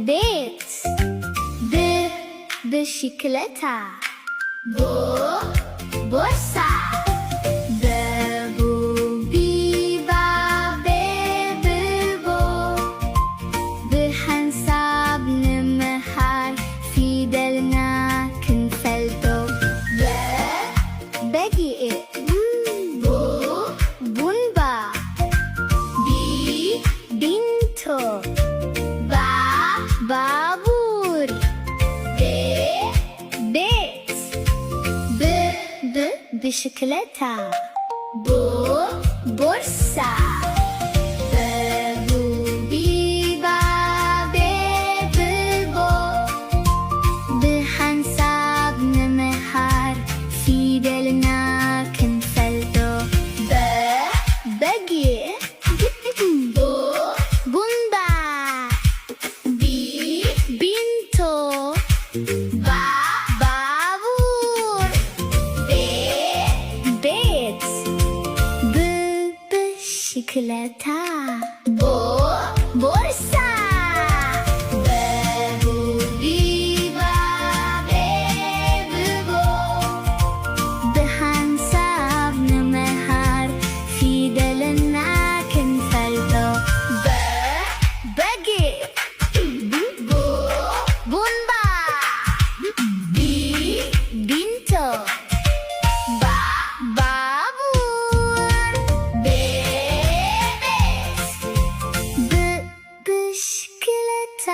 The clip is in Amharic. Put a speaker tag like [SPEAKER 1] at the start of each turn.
[SPEAKER 1] ቤት ብሽክለታ ቦርሳ በቡቢባ በብቦ ብሓንሳብ ንምሃር ፊደልና ክንፈልጦ በጊዕ ቡንባ ቢንቶ ባቡር ቤት ብሽክለታ ቦርሳ በቡቢባ በብቦ ብሓንሳብ ንምሃር ፊደልና ክንፈልጦ በጊዕ ቡንባ ቢንቶ ባቡር ቤት ብሽክለታ ቦርሳ በቡቢባ በብቦ ብሓንሳብ ንምሃር ፊደልና ክንፈልጦ በጊዕ ቡንባ ቢንቶ ባቡር ቤት ብሽክለታ